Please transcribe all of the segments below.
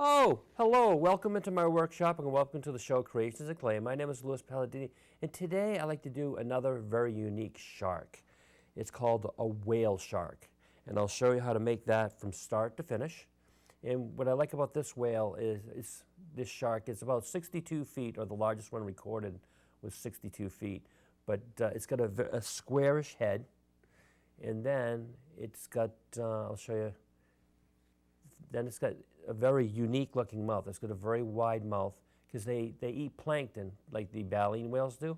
Oh, hello. Welcome into my workshop and welcome to the show Creations of Clay. My name is Louis Palladini, and today I like to do another very unique shark. It's called a whale shark, and I'll show you how to make that from start to finish. And what I like about this whale is this shark is about 62 feet, or the largest one recorded was 62 feet. But it's got a squarish head, and then it's got, I'll show you, then it's got a very unique looking mouth. It's got a very wide mouth because they eat plankton like the baleen whales do,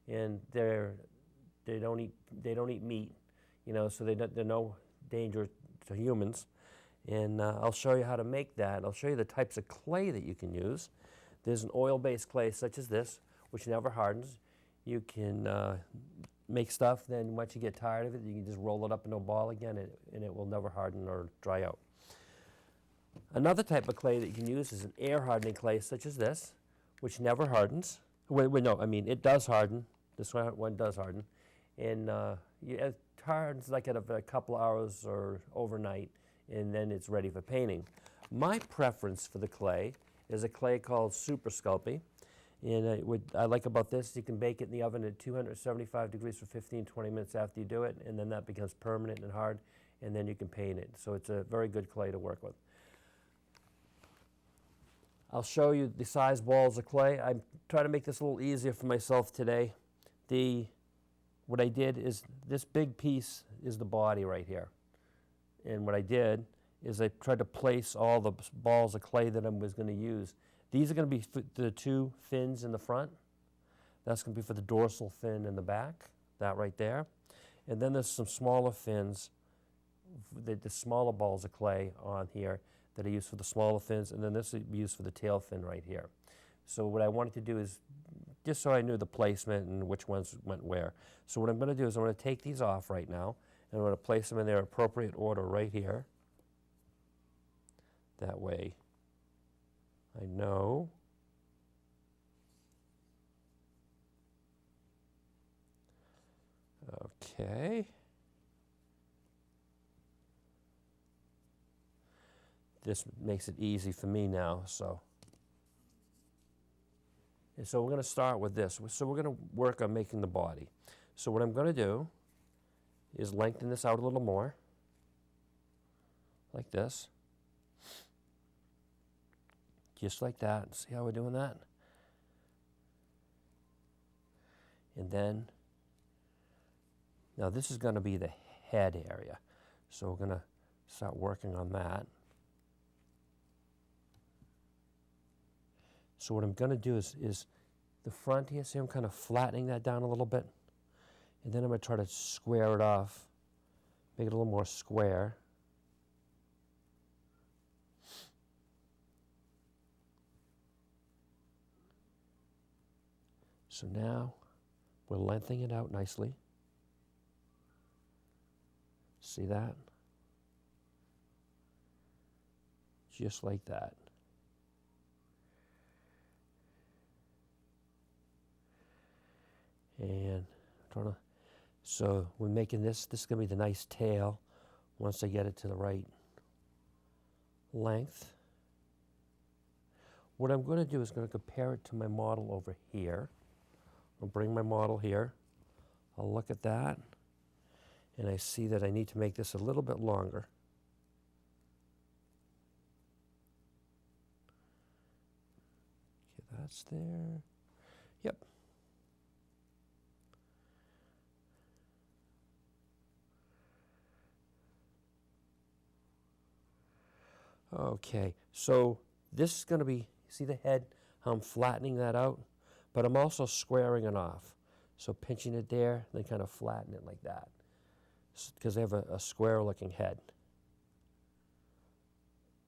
and they don't eat meat, so they're no danger to humans. And I'll show you how to make that. I'll show you the types of clay that you can use. There's an oil-based clay such as this, which never hardens. You can make stuff, then once you get tired of it, you can just roll it up into a ball again, and it will never harden or dry out. Another type of clay that you can use is an air hardening clay such as this, which never hardens. It does harden. This one does harden. And it hardens like at a couple hours or overnight, and then it's ready for painting. My preference for the clay is a clay called Super Sculpting. And what I like about this, you can bake it in the oven at 275 degrees for 15-20 minutes after you do it, and then that becomes permanent and hard, and then you can paint it. So it's a very good clay to work with. I'll show you the size balls of clay. I'm trying to make this a little easier for myself today. What I did is this big piece is the body right here. And what I did is I tried to place all the balls of clay that I was going to use. These are going to be the two fins in the front. That's going to be for the dorsal fin in the back, that right there. And then there's some smaller fins, the smaller balls of clay on here that are used for the smaller fins, and then this will be used for the tail fin right here. So what I wanted to do is, just so I knew the placement and which ones went where. So what I'm going to do is I'm going to take these off right now, and I'm going to place them in their appropriate order right here. That way I know. Okay. This makes it easy for me now, so. And so we're going to start with this. So we're going to work on making the body. So what I'm going to do is lengthen this out a little more, like this. Just like that. See how we're doing that? And then, now this is going to be the head area. So we're going to start working on that. So what I'm going to do is the front here, see I'm kind of flattening that down a little bit. And then I'm going to try to square it off, make it a little more square. So now we're lengthening it out nicely. See that? Just like that. And so we're making this is going to be the nice tail once I get it to the right length. What I'm going to do is going to compare it to my model over here. I'll bring my model here. I'll look at that, and I see that I need to make this a little bit longer. Okay, that's there. Yep. Okay, so this is going to be, see the head, how I'm flattening that out? But I'm also squaring it off. So pinching it there, then kind of flatten it like that. Because they have a square looking head.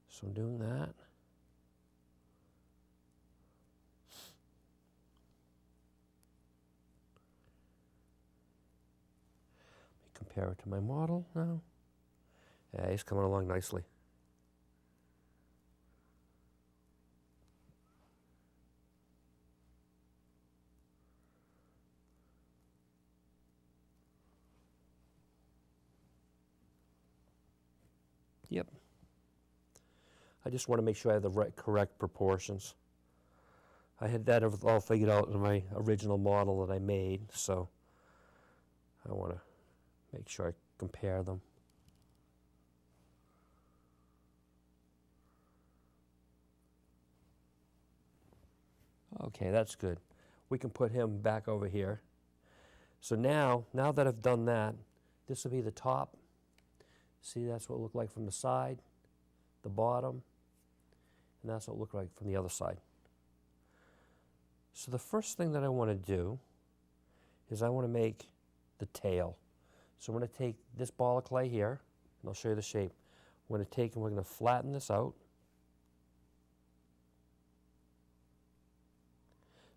So I'm doing that. Let me compare it to my model now. Yeah, he's coming along nicely. Yep. I just want to make sure I have the correct proportions. I had that all figured out in my original model that I made, so I want to make sure I compare them. Okay, that's good. We can put him back over here. So now that I've done that, this will be the top. See, that's what it looked like from the side, the bottom, and that's what it looked like from the other side. So the first thing that I want to do is I want to make the tail. So I'm going to take this ball of clay here, and I'll show you the shape. We're going to take and we're going to flatten this out.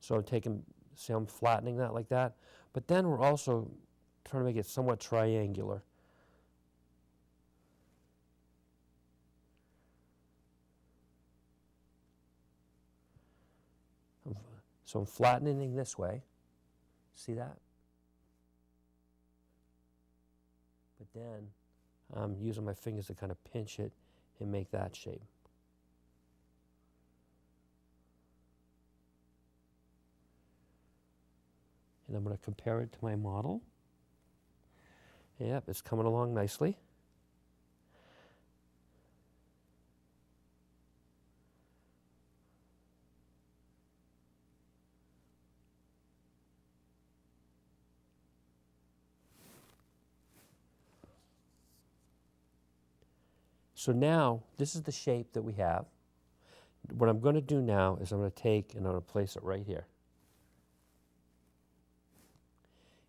So I'm taking, see I'm flattening that like that, but then we're also trying to make it somewhat triangular. So I'm flattening this way, see that? But then I'm using my fingers to kind of pinch it and make that shape. And I'm going to compare it to my model. Yep, it's coming along nicely. So now, this is the shape that we have. What I'm going to do now is I'm going to take and I'm going to place it right here.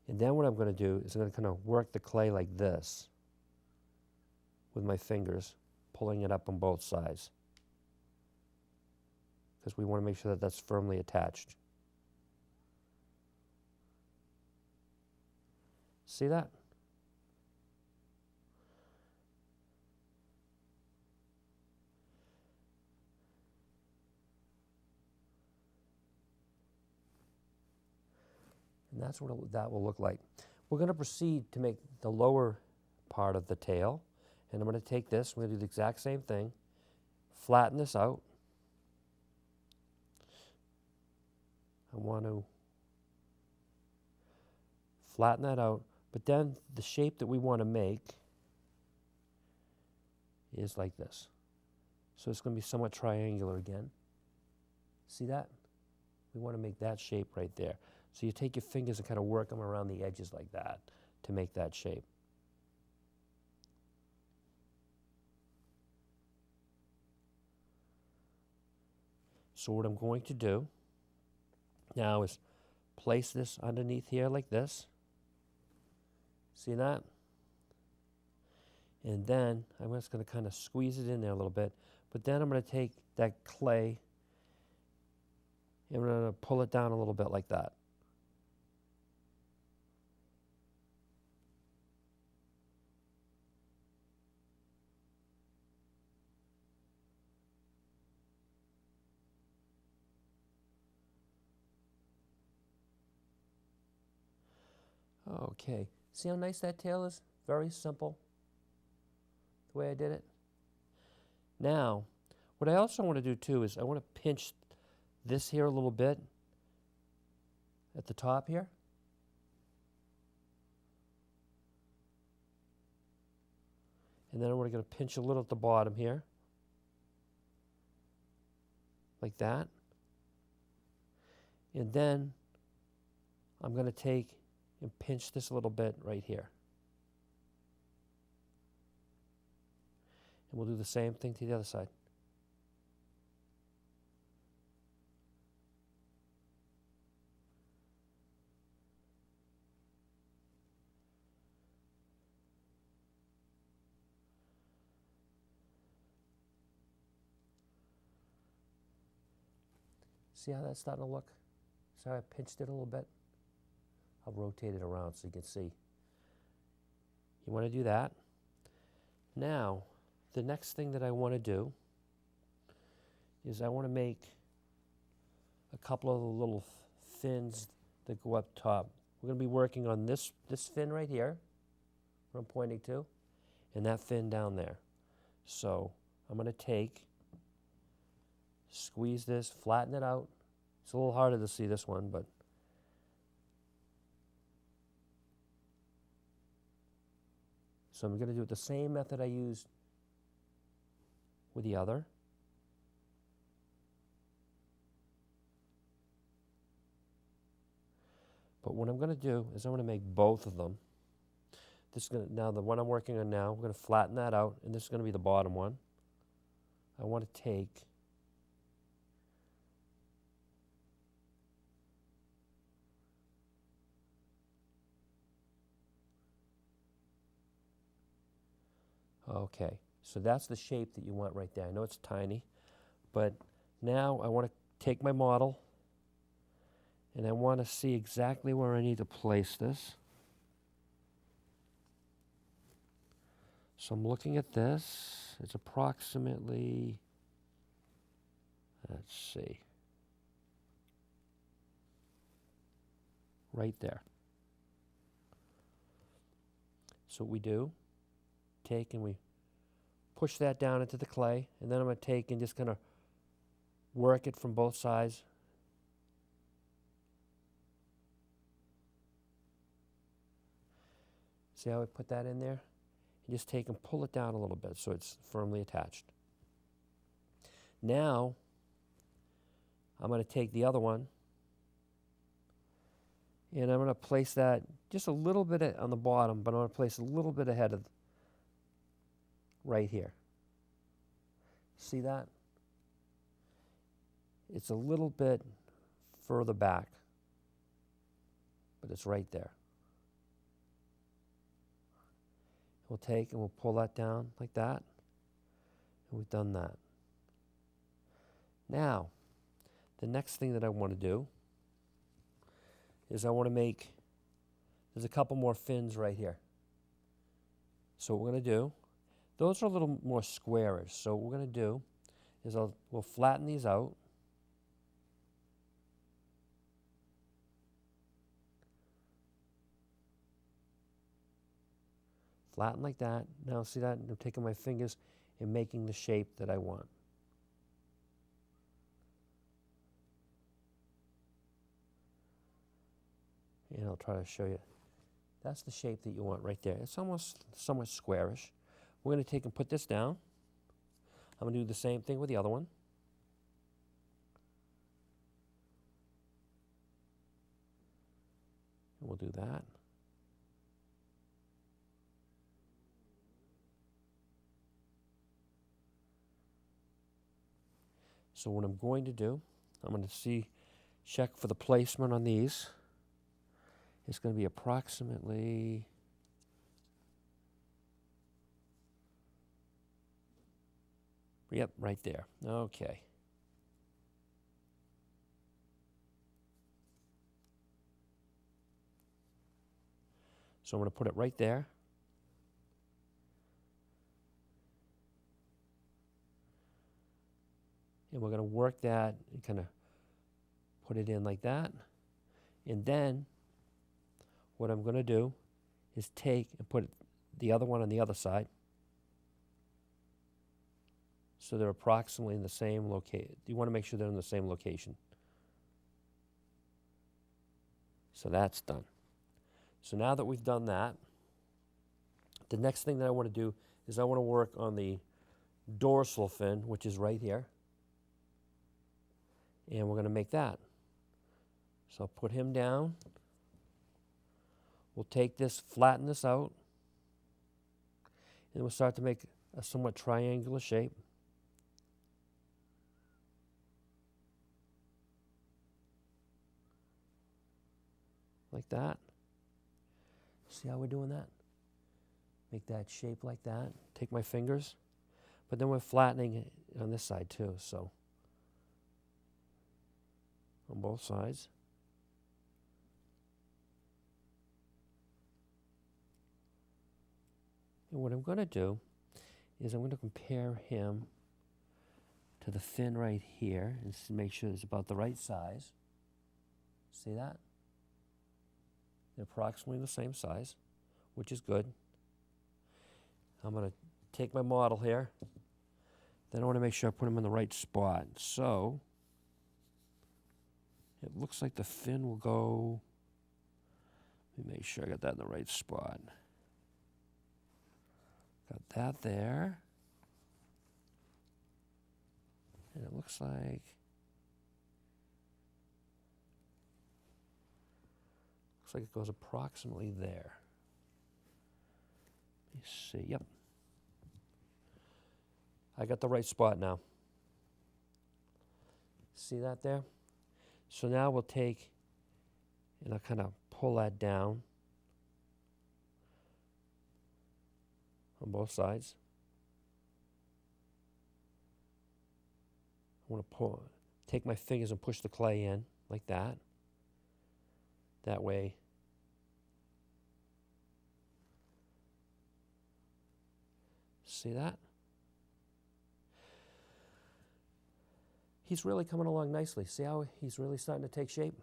And then what I'm going to do is I'm going to kind of work the clay like this with my fingers, pulling it up on both sides, because we want to make sure that that's firmly attached. See that? And that's what that will look like. We're going to proceed to make the lower part of the tail. And I'm going to take this, we're going to do the exact same thing, flatten this out. I want to flatten that out, but then the shape that we want to make is like this. So it's going to be somewhat triangular again. See that? We want to make that shape right there. So you take your fingers and kind of work them around the edges like that to make that shape. So what I'm going to do now is place this underneath here like this. See that? And then I'm just going to kind of squeeze it in there a little bit. But then I'm going to take that clay and I'm going to pull it down a little bit like that. Okay, see how nice that tail is? Very simple, the way I did it. Now, what I also want to do too is I want to pinch this here a little bit at the top here. And then we're going to pinch a little at the bottom here, like that. And then I'm going to take and pinch this a little bit right here. And we'll do the same thing to the other side. See how that's starting to look? See how I pinched it a little bit? I'll rotate it around so you can see. You want to do that. Now, the next thing that I want to do is I want to make a couple of the little fins that go up top. We're going to be working on this fin right here, where I'm pointing to, and that fin down there. So I'm going to take squeeze this, flatten it out. It's a little harder to see this one, but so I'm going to do it the same method I used with the other. But what I'm going to do is I'm going to make both of them. This is going to, now the one I'm working on now, we're going to flatten that out, and this is going to be the bottom one. I want to take okay, so that's the shape that you want right there. I know it's tiny, but now I want to take my model and I want to see exactly where I need to place this. So I'm looking at this. It's approximately, let's see, right there. So what we do, take and we push that down into the clay, and then I'm going to take and just kind of work it from both sides. See how I put that in there? And just take and pull it down a little bit so it's firmly attached. Now, I'm going to take the other one and I'm going to place that just a little bit on the bottom, but I'm going to place a little bit ahead of right here. See that? It's a little bit further back, but it's right there. We'll take and we'll pull that down like that, and we've done that. Now, the next thing that I want to do is I want to make, there's a couple more fins right here. So what we're going to do, those are a little more squarish. So what we're going to do is we'll flatten these out. Flatten like that. Now see that? I'm taking my fingers and making the shape that I want. And I'll try to show you. That's the shape that you want right there. It's almost somewhat squarish. We're going to take and put this down. I'm going to do the same thing with the other one. And we'll do that. So what I'm going to do, I'm going to check for the placement on these. It's going to be approximately, yep, right there. Okay. So I'm going to put it right there. And we're going to work that and kind of put it in like that. And then what I'm going to do is take and put the other one on the other side. So they're approximately in the same location. You want to make sure they're in the same location. So that's done. So now that we've done that, the next thing that I want to do is I want to work on the dorsal fin, which is right here. And we're going to make that. So I'll put him down. We'll take this, flatten this out, and we'll start to make a somewhat triangular shape. Like that. See how we're doing that? Make that shape like that. Take my fingers. But then we're flattening it on this side too, so on both sides. And what I'm going to do is I'm going to compare him to the fin right here and make sure it's about the right size. See that? They're approximately the same size, which is good. I'm going to take my model here Then I want to make sure I put them in the right spot. So it looks like the fin will go, let me make sure I got that in the right spot. Got that there. And it looks like it goes approximately there. Let me see. Yep. I got the right spot now. See that there? So now we'll take, and I'll kind of pull that down on both sides. I want to take my fingers and push the clay in like that. That way, see that? He's really coming along nicely. See how he's really starting to take shape?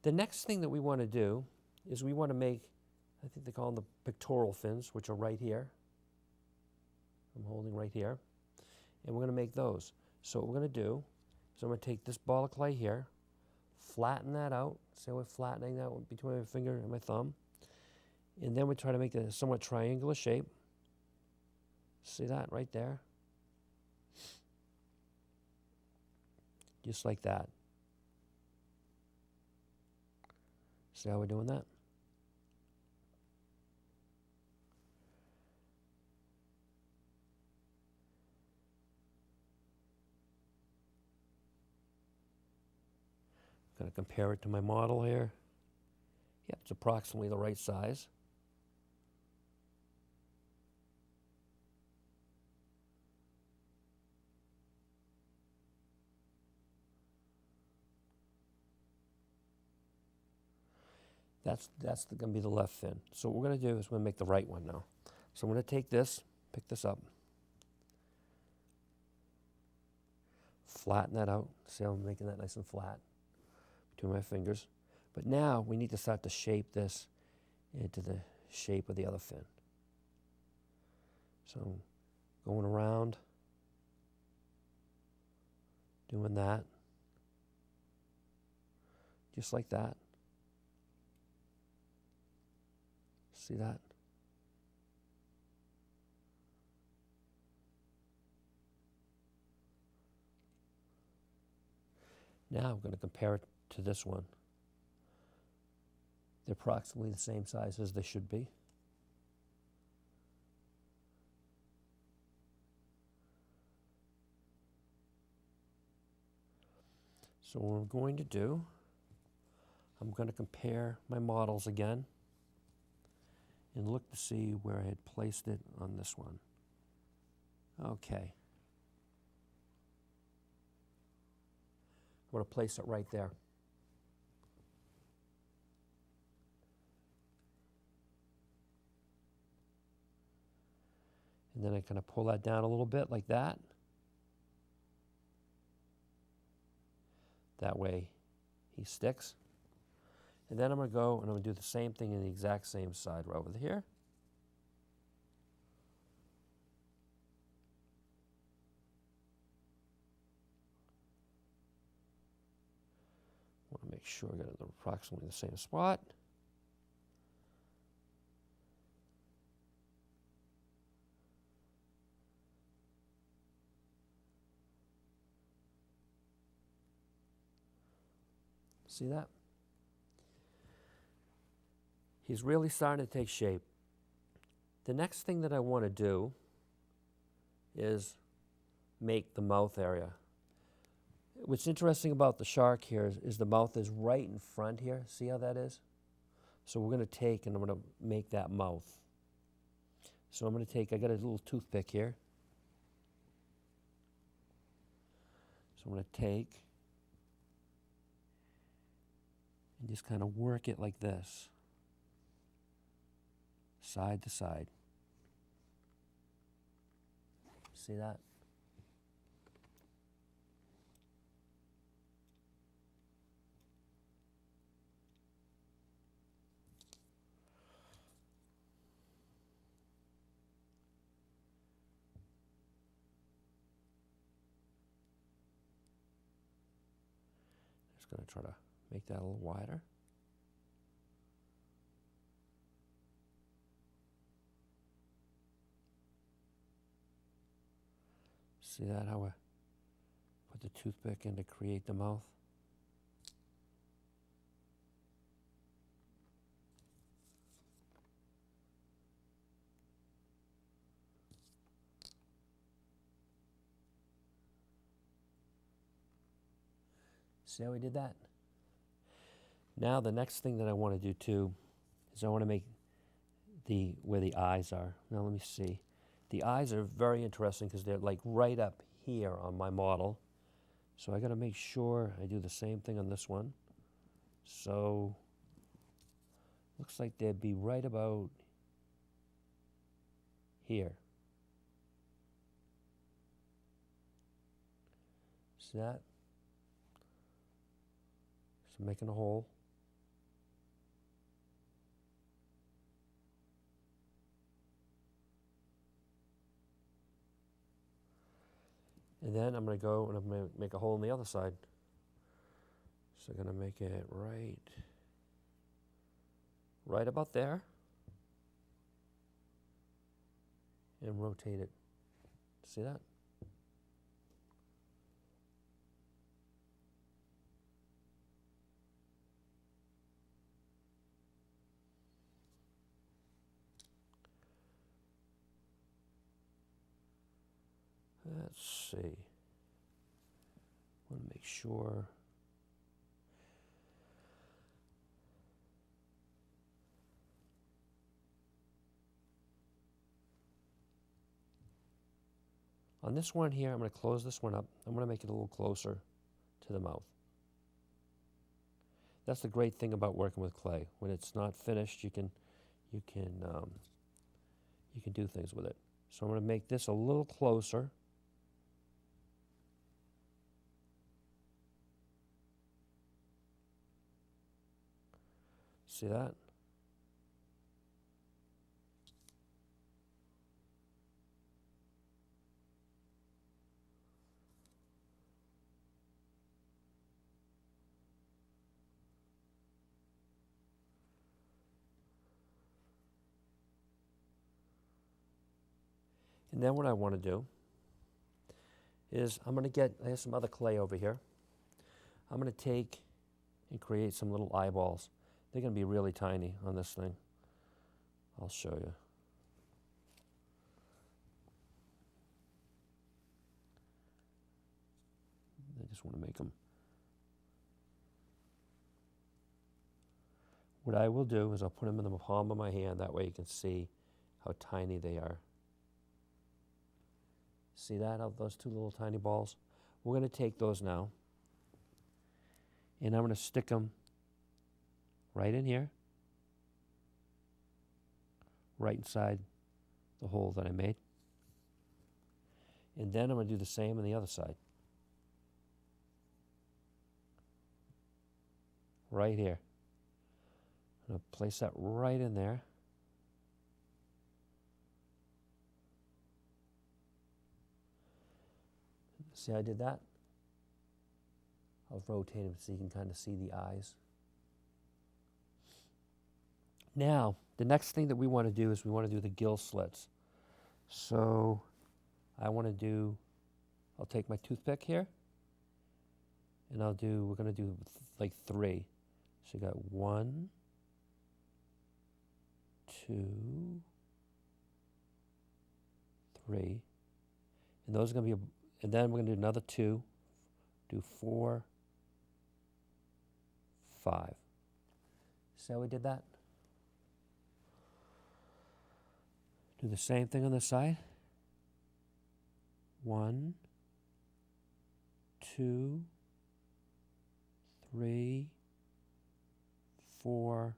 The next thing that we want to do is we want to make, I think they call them the pectoral fins, which are right here. I'm holding right here. And we're going to make those. So what we're going to do is I'm going to take this ball of clay here, flatten that out. See how we're flattening that between my finger and my thumb. And then we try to make a somewhat triangular shape. See that right there? Just like that. See how we're doing that? I'm going to compare it to my model here. Yep, it's approximately the right size. That's going to be the left fin. So what we're going to do is we're going to make the right one now. So I'm going to take this, pick this up, flatten that out. See how I'm making that nice and flat between my fingers. But now we need to start to shape this into the shape of the other fin. So going around, doing that, just like that. See that? Now I'm going to compare it to this one. They're approximately the same size as they should be. So what I'm going to do, I'm going to compare my models again and look to see where I had placed it on this one. Okay. I'm going to place it right there. And then I kind of pull that down a little bit like that. That way he sticks. And then I'm going to go and I'm going to do the same thing in the exact same side right over here. I want to make sure I got it in approximately the same spot. See that? He's really starting to take shape. The next thing that I want to do is make the mouth area. What's interesting about the shark here is the mouth is right in front here. See how that is? So we're going to take and I'm going to make that mouth. So I'm going to take, I got a little toothpick here. So I'm going to take and just kind of work it like this, side to side. See that? going to try to make that a little wider. See that, how I put the toothpick in to create the mouth? See how we did that? Now the next thing that I want to do too is I want to make where the eyes are. Now let me see. The eyes are very interesting because they're like right up here on my model. So I got to make sure I do the same thing on this one. So looks like they'd be right about here. See that? So I'm making a hole. And then I'm going to go and I'm going to make a hole on the other side. So I'm going to make it right about there. And rotate it. See that? Let's see. I want to make sure. On this one here, I'm going to close this one up. I'm going to make it a little closer to the mouth. That's the great thing about working with clay. When it's not finished, you can do things with it. So I'm going to make this a little closer. See that? And then what I want to do is I have some other clay over here. I'm going to take and create some little eyeballs. They're going to be really tiny on this thing. I'll show you. I just want to make them. What I will do is I'll put them in the palm of my hand. That way you can see how tiny they are. See that, those two little tiny balls? We're going to take those now, and I'm going to stick them right in here, right inside the hole that I made. And then I'm going to do the same on the other side. Right here. I'm going to place that right in there. See how I did that? I'll rotate them so you can kind of see the eyes. Now, the next thing that we want to do is we want to do the gill slits. So I'll take my toothpick here, and we're going to do like 3. So you got 1, 2, 3. And those are going to be, and then we're going to do another 2, do 4, 5. See how we did that? Do the same thing on this side. 1, 2, 3, 4,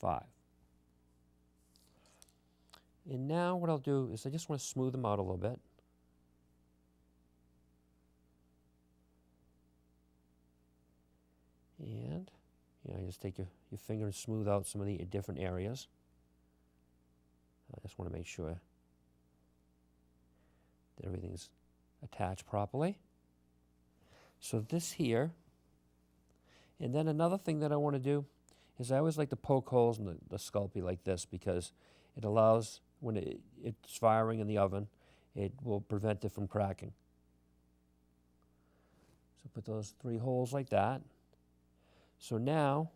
5. And now what I'll do is I just want to smooth them out a little bit. And you just take your finger and smooth out some of the different areas. I just want to make sure that everything's attached properly. So this here And then another thing that I want to do is I always like to poke holes in the Sculpey like this, because it allows, when it's firing in the oven, it will prevent it from cracking. So put those 3 holes like that. So now,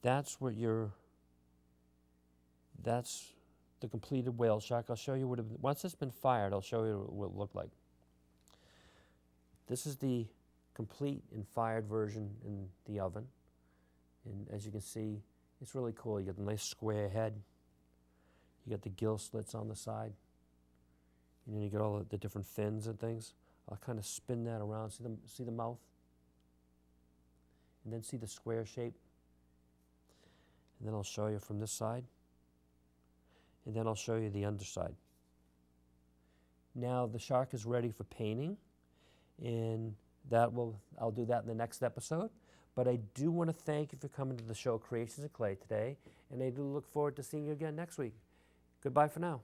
that's the completed whale shark. I'll show you once it's been fired, I'll show you what it looked like. This is the complete and fired version in the oven. And as you can see, it's really cool. You got the nice square head. You got the gill slits on the side. And then you got all the different fins and things. I'll kind of spin that around. See the mouth? And then see the square shape. And then I'll show you from this side. And then I'll show you the underside. Now the shark is ready for painting, and I'll do that in the next episode. But I do want to thank you for coming to the show Creations of Clay today, and I do look forward to seeing you again next week. Goodbye for now.